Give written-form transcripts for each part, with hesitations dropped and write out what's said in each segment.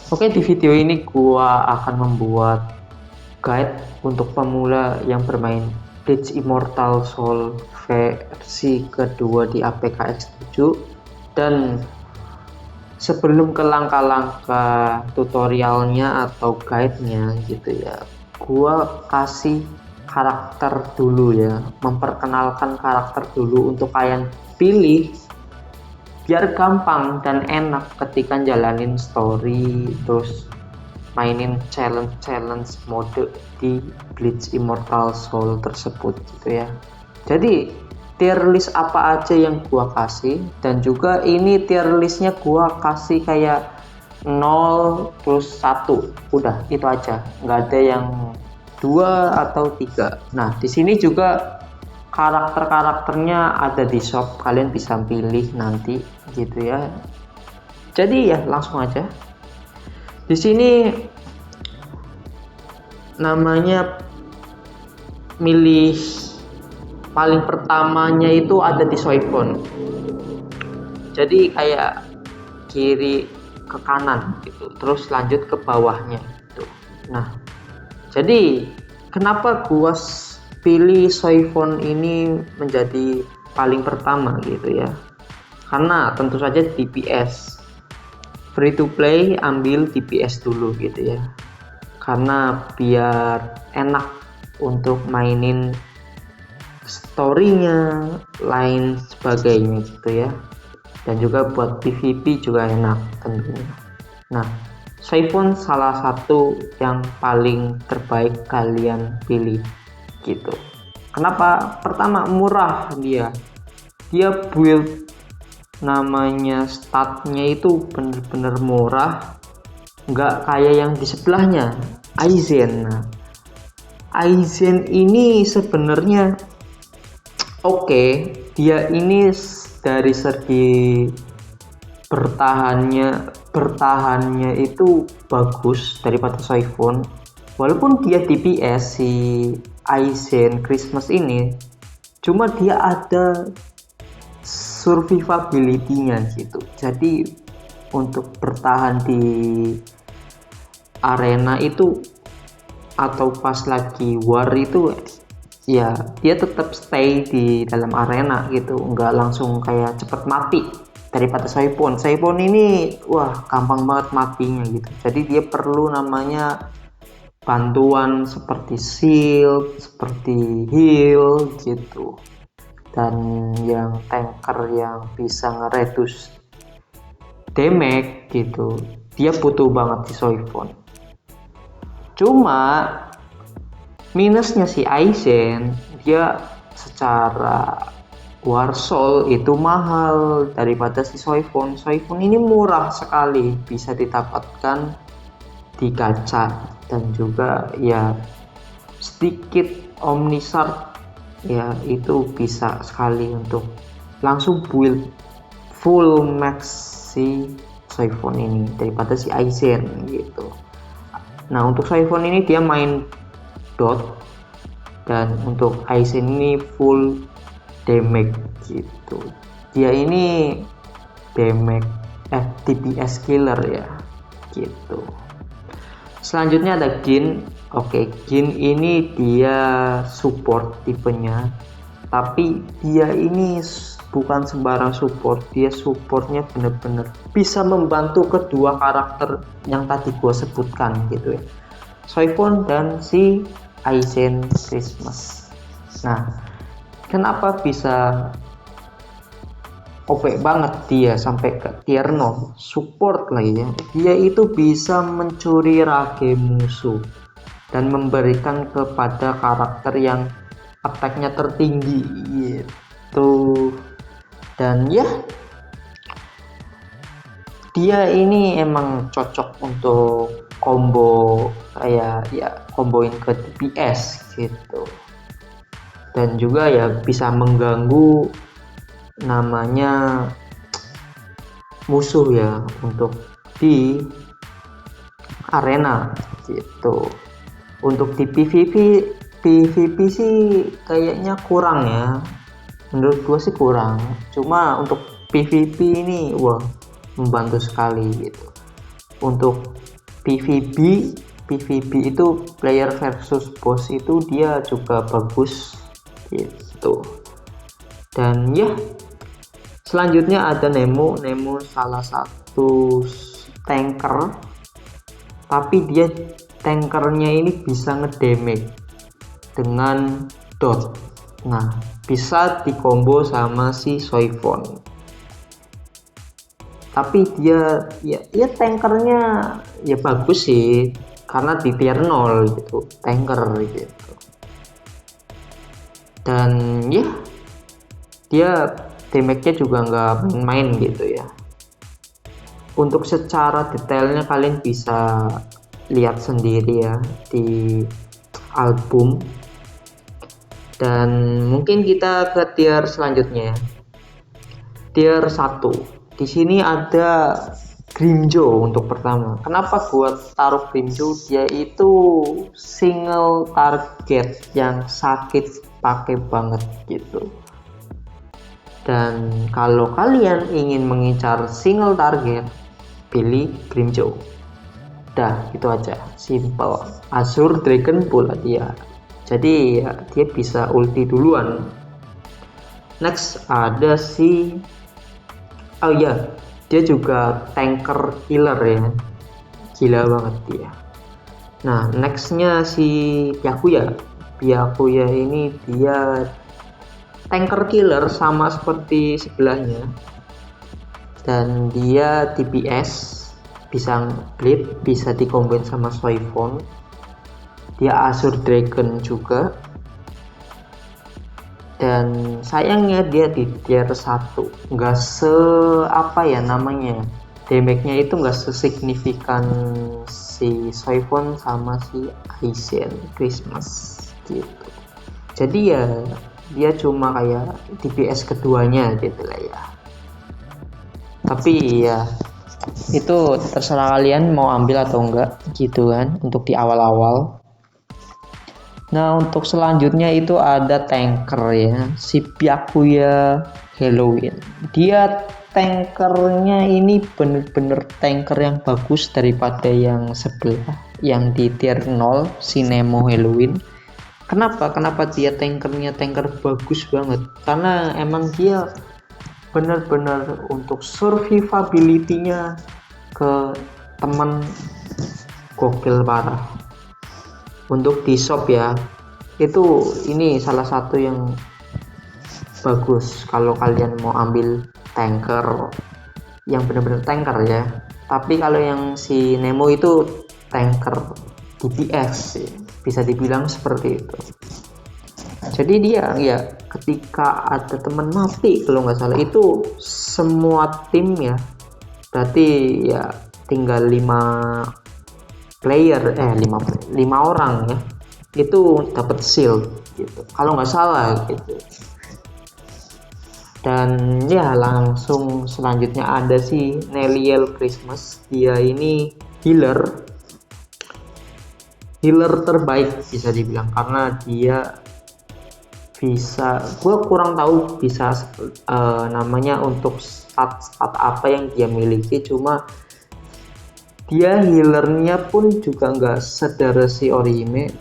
Oke, di video ini gua akan membuat guide untuk pemula yang bermain Bleach Immortal Soul versi kedua di APK X7. Dan sebelum ke langkah-langkah tutorialnya atau guide-nya gitu ya, gua kasih karakter dulu ya, memperkenalkan karakter dulu untuk kalian pilih biar gampang dan enak ketika jalanin story, terus mainin challenge mode di Bleach Immortal Soul tersebut gitu ya. Jadi tier list apa aja yang gua kasih, dan juga ini tier listnya gua kasih kayak 0 plus 1, udah itu aja, nggak ada yang 2 atau 3. Nah di sini juga karakternya ada di shop, kalian bisa pilih nanti gitu ya. Jadi ya langsung aja. Di sini namanya milih paling pertamanya itu ada di Soifon. Jadi kayak kiri ke kanan gitu, terus lanjut ke bawahnya gitu. Nah, jadi kenapa gua pilih Soifon ini menjadi paling pertama gitu ya, karena tentu saja DPS free to play, ambil DPS dulu gitu ya, karena biar enak untuk mainin storynya lain sebagainya gitu ya, dan juga buat PvP juga enak tentunya. Nah, Soifon salah satu yang paling terbaik kalian pilih gitu. Kenapa? Pertama, murah dia build namanya statnya itu bener-bener murah, nggak kayak yang di sebelahnya Aizen. Nah, Aizen ini sebenarnya oke, dia ini dari segi bertahannya itu bagus daripada Soifon. Walaupun dia DPS si Aizen Christmas ini, cuma dia ada survivability-nya gitu. Jadi untuk bertahan di arena itu atau pas lagi war itu ya dia tetap stay di dalam arena gitu, nggak langsung kayak cepet mati daripada Soifon ini. Wah, gampang banget matinya gitu. Jadi dia perlu namanya bantuan seperti shield, seperti heal gitu, dan yang tanker yang bisa nge-reduce damage gitu, dia butuh banget di Soifon. Cuma minusnya si Aizen, dia secara War Soul itu mahal daripada si Soifon. Soifon ini murah sekali, bisa didapatkan di gacha, dan juga ya sedikit Omnisword ya, itu bisa sekali untuk langsung build full max si Soifon ini daripada si Aizen gitu. Nah, untuk Soifon ini dia main dot, dan untuk Aizen ini full damage gitu. Dia ini damage DPS killer ya gitu. Selanjutnya ada Gin. Oke, Gin ini dia support tipenya, tapi dia ini bukan sembarang support. Dia supportnya bener-bener bisa membantu kedua karakter yang tadi gue sebutkan gitu ya, Soifon dan si Aizen Christmas. Nah, kenapa bisa OP banget dia sampai ke tier 0 support lagi ya? Dia itu bisa mencuri rage musuh dan memberikan kepada karakter yang attack-nya tertinggi gitu. Dan ya, dia ini emang cocok untuk combo kayak ya comboin ke DPS gitu, dan juga ya bisa mengganggu namanya musuh ya untuk di arena gitu. Untuk di PvP sih kayaknya kurang ya, menurut gue sih kurang. Cuma untuk PvP ini wah, membantu sekali gitu. Untuk PvP itu player versus boss itu dia juga bagus gitu. Dan ya, selanjutnya ada Nemo salah satu tanker, tapi dia tankernya ini bisa ngedamage dengan dot. Nah, bisa dikombo sama si Soifon. Tapi dia ya tankernya ya bagus sih, karena di tier 0 gitu, tanker gitu. Dan ya, dia damage-nya juga nggak main-main gitu ya. Untuk secara detailnya kalian bisa lihat sendiri ya di album. Dan mungkin kita ke tier selanjutnya. Tier 1. Di sini ada Grimmjow untuk pertama. Kenapa gua taruh Grimmjow? Dia itu single target yang sakit pakai banget gitu. Dan kalau kalian ingin mengincar single target, pilih Grimmjow. Dah, itu aja, simple. Azure Dragon pula dia. Jadi ya, dia bisa ulti duluan. Next ada si dia juga tanker killer ya, gila banget dia. Nah, nextnya si Byakuya ini dia tanker killer sama seperti sebelahnya, dan dia DPS, bisa bleed, bisa dikombin sama Soifon. Dia Azure Dragon juga, dan sayangnya dia di tier 1, nggak damage-nya itu nggak sesignifikan si Soifon sama si Aizen Christmas gitu. Jadi ya dia cuma kayak DPS keduanya gitu lah ya. Tapi ya itu terserah kalian mau ambil atau enggak gitu kan, untuk di awal-awal. Nah, untuk selanjutnya itu ada tanker ya, si Byakuya Halloween. Dia tankernya ini bener-bener tanker yang bagus daripada yang sebelah, yang di tier 0, si Nemo Halloween. Kenapa dia tanker bagus banget? Karena emang dia bener-bener untuk survivability-nya ke teman gokil parah. Untuk di shop ya, ini salah satu yang bagus kalau kalian mau ambil tanker yang benar-benar tanker ya. Tapi kalau yang si Nemo itu tanker DPS ya, bisa dibilang seperti itu. Jadi dia ya, ketika ada teman mati kalau nggak salah itu semua tim ya, berarti ya tinggal 5 orang ya, itu dapat shield gitu kalau nggak salah gitu. Dan ya, langsung selanjutnya ada si Neliel Christmas. Dia ini healer terbaik bisa dibilang, karena dia bisa, gue kurang tahu bisa namanya untuk stat apa yang dia miliki, cuma dia healernya pun juga nggak sedara si Orihime.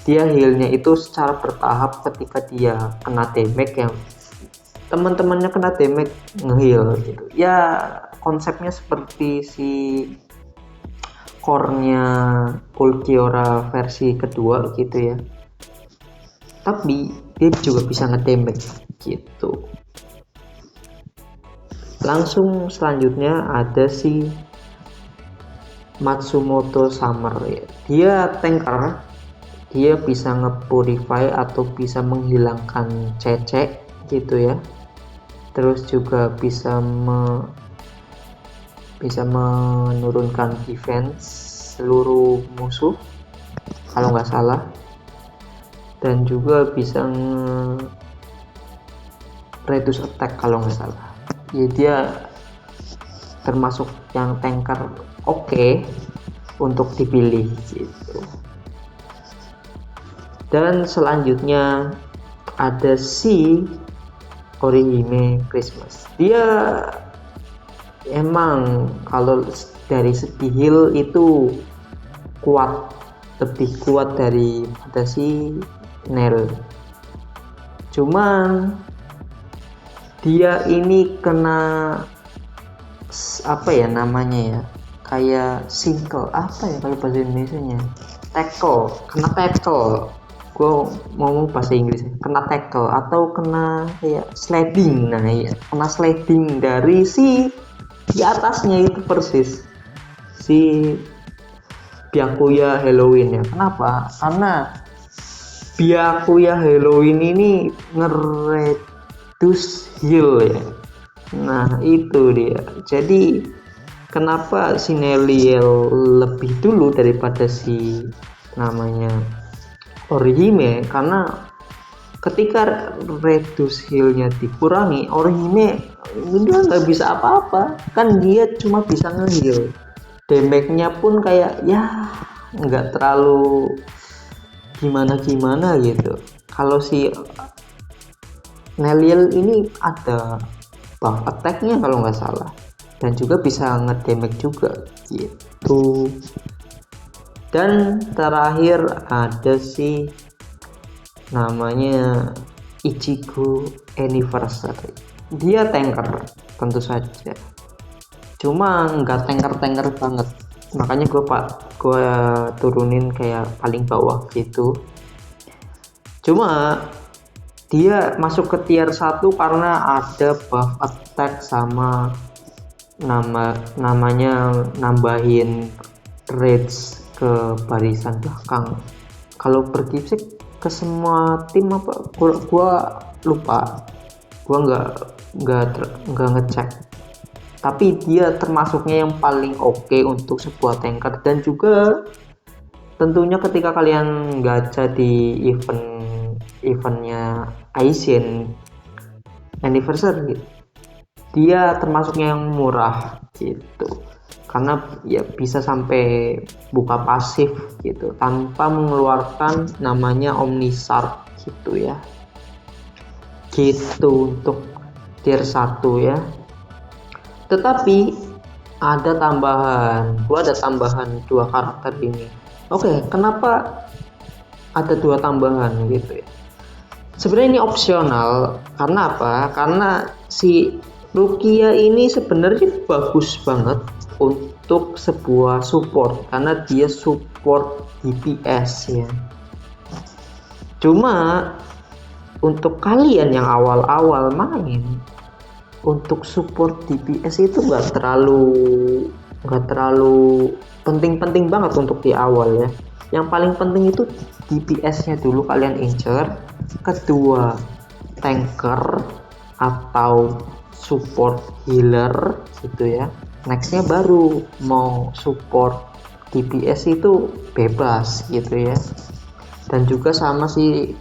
Dia healnya itu secara bertahap, ketika dia kena damage yang teman-temannya kena damage nge-heal gitu ya, konsepnya seperti si core-nya Ulquiorra versi kedua gitu ya, tapi dia juga bisa ngedamage gitu. Langsung selanjutnya ada si Matsumoto Summer ya. Dia tanker, dia bisa nge-purify atau bisa menghilangkan cecek gitu ya. Terus juga bisa menurunkan defense seluruh musuh kalau nggak salah, dan juga bisa reduce attack kalau nggak salah ya. Dia termasuk yang tanker oke untuk dipilih gitu. Dan selanjutnya ada si Orihime Christmas. Dia emang kalau dari segi heal itu kuat, lebih kuat daripada si Nel. Cuman dia ini kena apa ya namanya ya, kayak single apa ya kalau bahasa Indonesia nya, kena tackle. Gue ngomong bahasa Inggris, kena tackle atau kena kayak sliding. Nah ya, kena sliding dari si di atasnya itu persis si Byakuya Halloween ya. Kenapa? Karena Byakuya Halloween ini ngereduce heal ya. Nah itu dia. Jadi kenapa si Neliel lebih dulu daripada si namanya Orihime, karena ketika reduce healnya dikurangi, Orihime dia nggak bisa apa-apa, kan dia cuma bisa nge-heal, damage-nya pun kayak ya nggak terlalu gimana-gimana gitu. Kalau si Neliel ini ada buff attack-nya kalau nggak salah, dan juga bisa nge-damage juga gitu. Dan terakhir ada si namanya Ichigo Anniversary. Dia tanker tentu saja, cuma nggak tanker banget, makanya gue turunin kayak paling bawah gitu. Cuma dia masuk ke tier 1 karena ada buff attack sama namanya nambahin rage ke barisan belakang. Kalau pergi sih ke semua tim apa gua lupa, gua nggak ngecek, tapi dia termasuknya yang paling oke untuk sebuah tanker. Dan juga tentunya ketika kalian gacha di eventnya Aizen Anniversary, dia termasuknya yang murah gitu, karena ya bisa sampai buka pasif gitu tanpa mengeluarkan namanya Omnishark gitu ya. Gitu untuk tier 1 ya. Tetapi ada tambahan, gua ada tambahan 2 karakter ini. Oke, kenapa ada 2 tambahan gitu ya? Sebenarnya ini opsional. Karena apa? Karena si Rukia ini sebenarnya bagus banget untuk sebuah support, karena dia support DPS ya. Cuma untuk kalian yang awal-awal main, untuk support DPS itu nggak terlalu penting-penting banget untuk di awal ya. Yang paling penting itu DPS-nya dulu kalian incer, kedua tanker atau support healer gitu ya. Nextnya baru mau support DPS itu bebas gitu ya. Dan juga sama si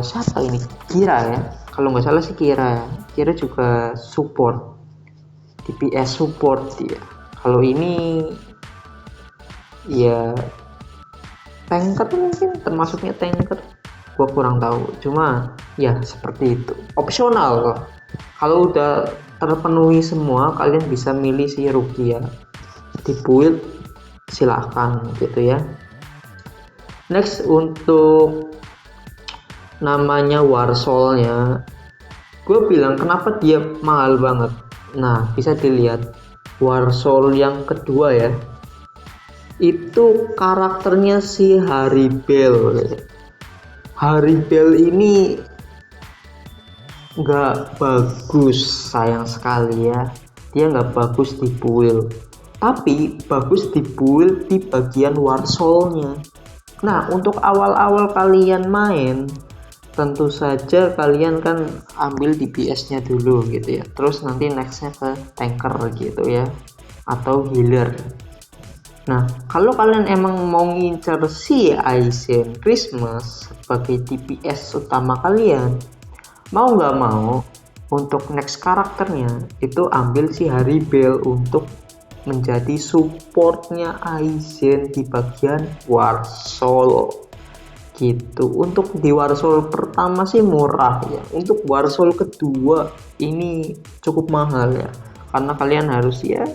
siapa ini, Kira ya, kalau nggak salah si Kira juga support DPS support dia. Kalau ini ya tanker mungkin termasuknya tanker, gua kurang tahu. Cuma ya seperti itu, opsional. Kalau udah terpenuhi semua, kalian bisa milih si Rukia di build, silahkan gitu ya. Next untuk namanya Warsoul-nya, gue bilang kenapa dia mahal banget. Nah, bisa dilihat Warsoul yang kedua ya, itu karakternya si Haribel. Haribel ini nggak bagus, sayang sekali ya, dia nggak bagus di build, tapi bagus di build di bagian Warsoul-nya. Nah, untuk awal-awal kalian main, tentu saja kalian kan ambil DPS-nya dulu gitu ya, terus nanti nextnya ke tanker gitu ya, atau healer. Nah, kalau kalian emang mau ngincer si Aizen Christmas sebagai DPS utama kalian, mau nggak mau untuk next karakternya itu ambil si Haribel untuk menjadi supportnya Aizen di bagian Warsoul gitu. Untuk di Warsoul pertama sih murah ya, untuk Warsoul kedua ini cukup mahal ya. karena kalian harus ya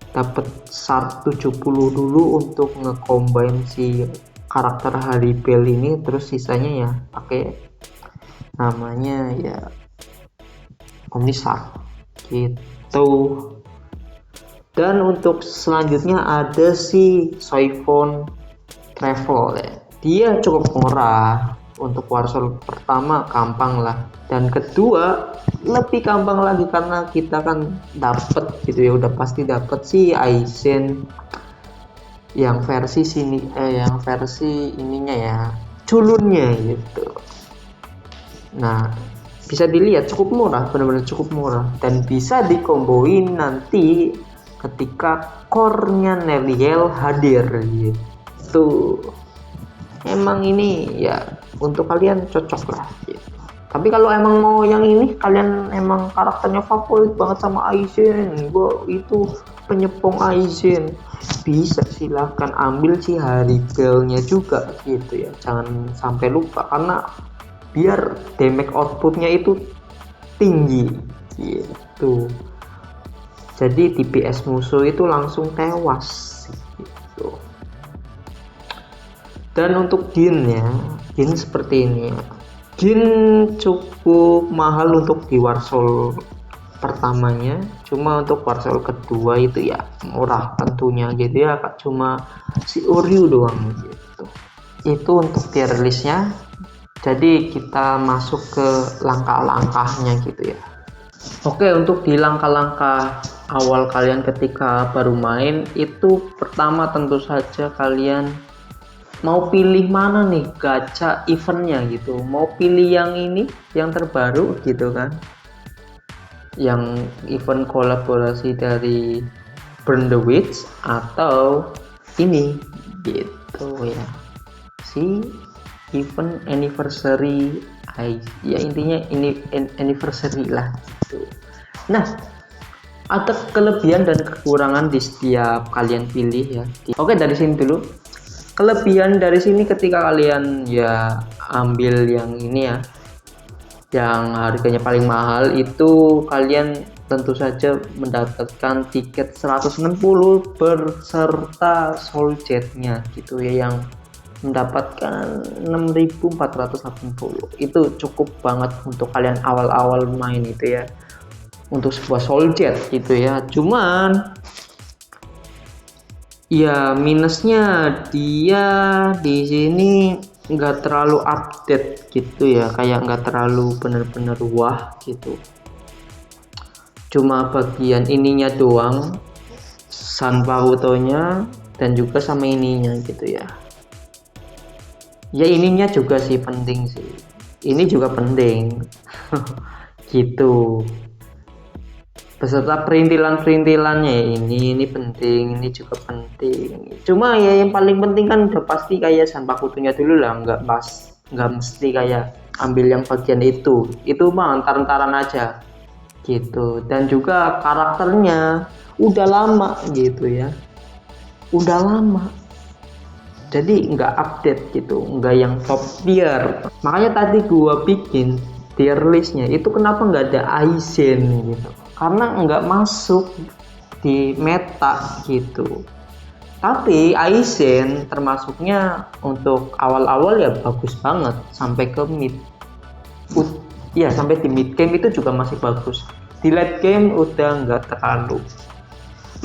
dapat shard 70 dulu untuk ngecombine si karakter Haribel ini, terus sisanya ya pakai namanya ya Omnishark gitu. Dan untuk selanjutnya ada si Soifon Travel ya, dia cukup murah. Untuk Warsoul pertama gampang lah, dan kedua lebih gampang lagi karena kita kan dapet gitu ya, udah pasti dapet si Aizen yang versi sini yang versi ininya ya, culunnya gitu. Nah, bisa dilihat cukup murah, benar-benar cukup murah, dan bisa dikomboin nanti ketika core-nya Neriel hadir gitu. Emang ini ya untuk kalian cocok lah gitu. Tapi kalau emang mau yang ini, kalian emang karakternya favorit banget sama Aizen, gua itu penyepong Aizen, bisa silahkan ambil si Haribelnya juga gitu ya, jangan sampai lupa, karena biar damage outputnya itu tinggi gitu, jadi DPS musuh itu langsung tewas gitu. Dan untuk Gin seperti ini ya. Gin cukup mahal untuk di Warsoul pertamanya, cuma untuk Warsoul kedua itu ya murah tentunya, jadi ya cuma si Uryu doang gitu. Itu untuk tier listnya. Jadi kita masuk ke langkah-langkahnya gitu ya. Oke, untuk di langkah-langkah awal kalian ketika baru main itu, pertama tentu saja kalian mau pilih mana nih gacha eventnya gitu, mau pilih yang ini yang terbaru gitu kan, yang event kolaborasi dari Burn the Witch, atau ini gitu ya, si event anniversary ya, intinya ini anniversary lah gitu. Nah, ada kelebihan dan kekurangan di setiap kalian pilih ya. Oke, dari sini dulu. Kelebihan dari sini ketika kalian ya ambil yang ini ya, yang harganya paling mahal, itu kalian tentu saja mendapatkan tiket 160 berserta soul jetnya gitu ya, yang mendapatkan 6.480. Itu cukup banget untuk kalian awal-awal main itu ya, untuk sebuah soul jet gitu ya. Cuman ya minusnya dia di sini nggak terlalu update gitu ya, kayak nggak terlalu bener-bener wah gitu, cuma bagian ininya doang, Sanpakutonya dan juga sama ininya gitu ya. Ya ininya juga sih penting sih, ini juga penting gitu, beserta perintilan-perintilannya ini penting, ini juga penting. Cuma ya yang paling penting kan udah pasti kayak Sanpakutonya dulu lah, nggak mesti kayak ambil yang bagian itu mah antar-antaran aja gitu. Dan juga karakternya udah lama gitu ya, udah lama, jadi nggak update gitu, nggak yang top tier. Makanya tadi gua bikin tier listnya itu kenapa nggak ada Aizen gitu, karena nggak masuk di meta gitu. Tapi Aizen termasuknya untuk awal-awal ya bagus banget, sampai ke mid ya, sampai di mid game itu juga masih bagus. Di late game udah nggak terlalu,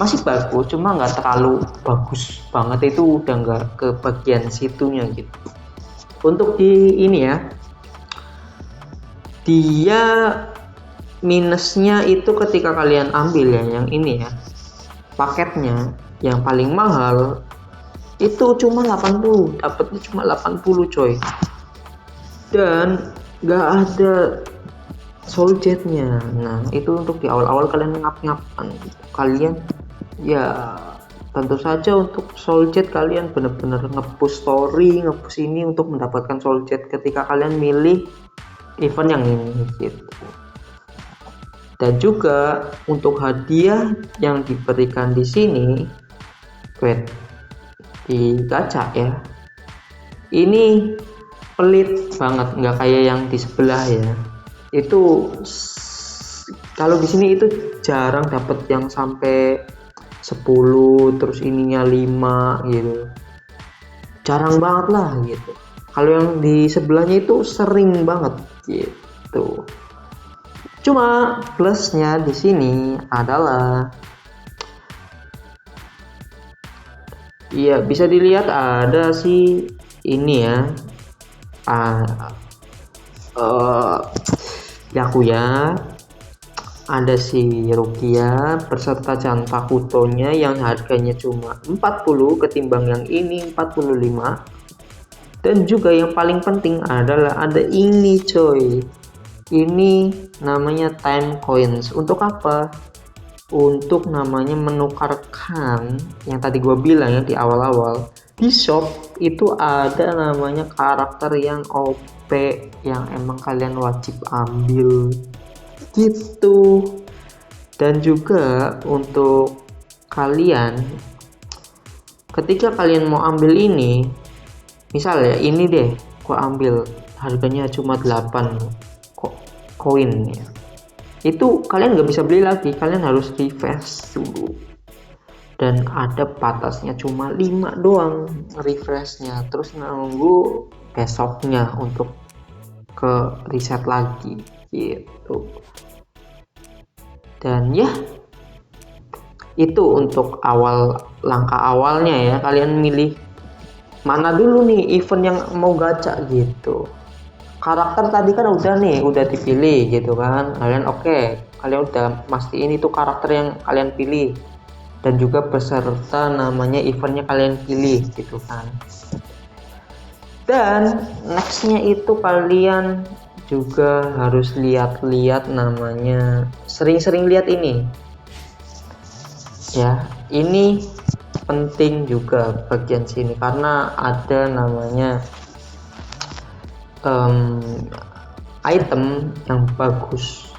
masih bagus cuma nggak terlalu bagus banget, itu udah nggak ke bagian situnya gitu. Untuk di ini ya, dia minusnya itu ketika kalian ambil ya yang ini ya, paketnya yang paling mahal itu cuma 80, dapatnya cuma 80 coy, dan nggak ada soul jetnya. Nah itu untuk di awal-awal kalian ngap-ngapan gitu. Kalian ya tentu saja untuk soul jet kalian bener-bener nge-push story, nge-push ini untuk mendapatkan soul jet ketika kalian milih event yang ini gitu. Dan juga untuk hadiah yang diberikan di sini, di gacha ya, ini pelit banget, nggak kayak yang di sebelah ya. Itu Kalau di sini itu jarang dapat yang sampai 10 terus ininya 5 gitu. Jarang banget lah gitu. Kalau yang di sebelahnya itu sering banget gitu. Cuma plusnya di sini adalah ya bisa dilihat ada sih ini ya. Ah, Yakuya, ada si Rukia beserta Janpa Kutonya yang harganya cuma 40 ketimbang yang ini 45. Dan juga yang paling penting adalah ada ini coy. Ini namanya time coins. Untuk apa? Untuk namanya menukarkan yang tadi gue bilang ya di awal-awal. Di shop itu ada namanya karakter yang OP yang emang kalian wajib ambil gitu. Dan juga untuk kalian ketika kalian mau ambil ini, misal ya ini deh gua ambil harganya cuma 8 koin ya, itu kalian nggak bisa beli lagi, kalian harus refresh dulu dan ada batasnya cuma 5 doang refreshnya, terus nunggu besoknya untuk ke reset lagi gitu. Dan ya itu untuk langkah awalnya ya, kalian milih mana dulu nih event yang mau gacha gitu. Karakter tadi kan udah dipilih gitu kan, kalian kalian udah mastiin itu karakter yang kalian pilih dan juga beserta namanya eventnya kalian pilih gitu kan. Dan nextnya itu kalian juga harus lihat-lihat namanya, sering-sering lihat ini ya, ini penting juga bagian sini karena ada namanya item yang bagus.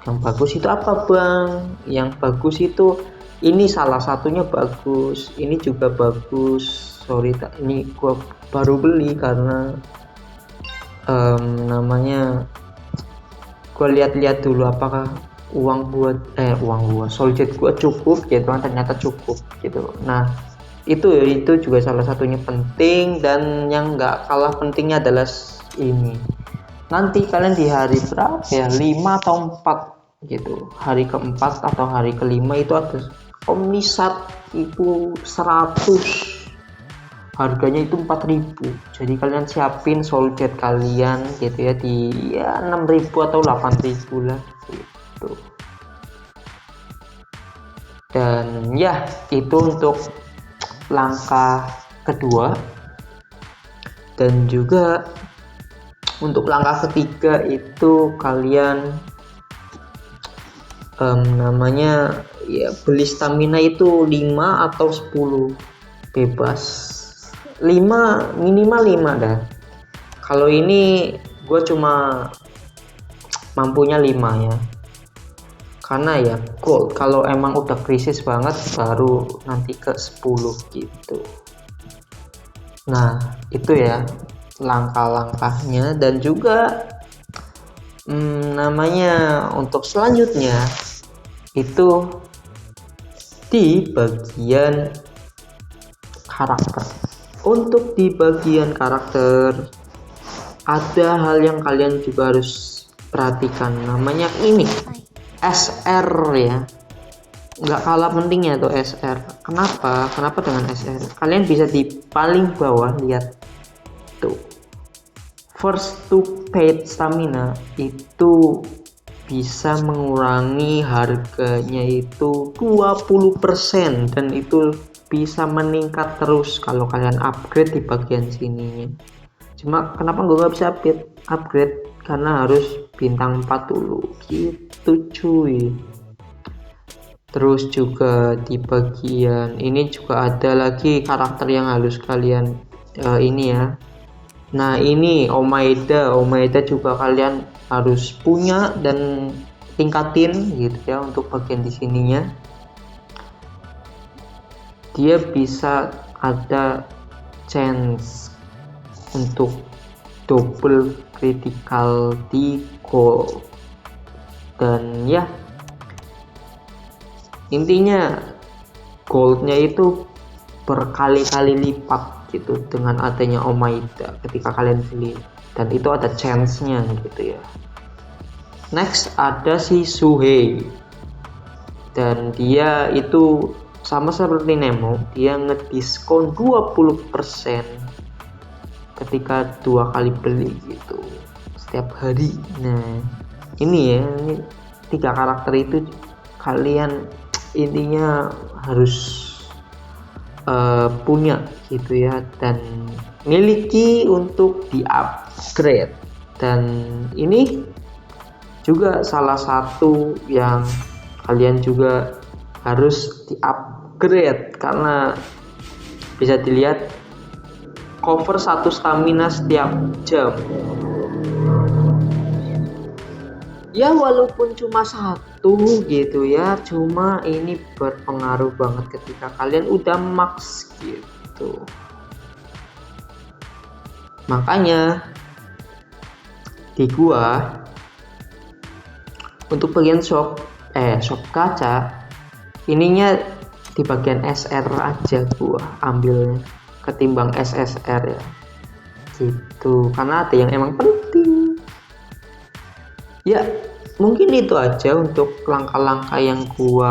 Yang bagus itu apa bang? Yang bagus itu ini salah satunya bagus, ini juga bagus. Sorry ini gua baru beli karena namanya gua lihat-lihat dulu apakah uang gua souljet gua cukup gitu kan, ternyata cukup gitu. Nah itu juga salah satunya penting, dan yang nggak kalah pentingnya adalah ini nanti kalian di hari berapa ya, 5 atau 4 gitu, hari keempat atau hari kelima itu ada omnisat itu 100, harganya itu 4000. Jadi kalian siapin souljet kalian gitu ya di 6000 atau 8000 lah gitu. Dan ya itu untuk langkah kedua. Dan juga untuk langkah ketiga itu kalian namanya ya beli stamina itu 5 atau 10 bebas, 5 minimal 5 dah. Kalau ini gue cuma mampunya 5 ya, karena ya gold kalau emang udah krisis banget baru nanti ke 10 gitu. Nah itu ya langkah-langkahnya. Dan juga namanya untuk selanjutnya itu di bagian karakter. Untuk di bagian karakter ada hal yang kalian juga harus perhatikan, namanya ini SR ya, nggak kalah pentingnya tuh SR. Kenapa dengan SR? Kalian bisa di paling bawah lihat tuh, first to paid stamina itu bisa mengurangi harganya itu 20%, dan itu bisa meningkat terus kalau kalian upgrade di bagian sininya. Cuma kenapa gue gak bisa upgrade? Karena harus bintang 4 dulu gitu cuy. Terus juga di bagian ini juga ada lagi karakter yang harus kalian ini ya. Nah ini Omaeda juga kalian harus punya dan tingkatin gitu ya. Untuk bagian di sininya dia bisa ada chance untuk double critical di gold Dan ya, intinya goldnya itu berkali-kali lipat gitu dengan adanya Omaida ketika kalian beli, dan itu ada chance-nya gitu ya. Next ada si Suhei, dan dia itu sama seperti Nemo, dia ngediskon 20% ketika 2 kali beli gitu setiap hari. Nah ini 3 karakter itu kalian intinya harus punya gitu ya, dan miliki untuk di upgrade. Dan ini juga salah satu yang kalian juga harus di upgrade, karena bisa dilihat cover 1 stamina setiap jam. Ya walaupun cuma 1 gitu ya, cuma ini berpengaruh banget ketika kalian udah max gitu. Makanya di gua untuk bagian shop gacha, ininya di bagian SR aja gua ambilnya ketimbang SSR ya gitu, karena ada yang emang penting. Ya mungkin itu aja untuk langkah-langkah yang gua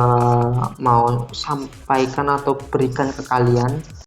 mau sampaikan atau berikan ke kalian.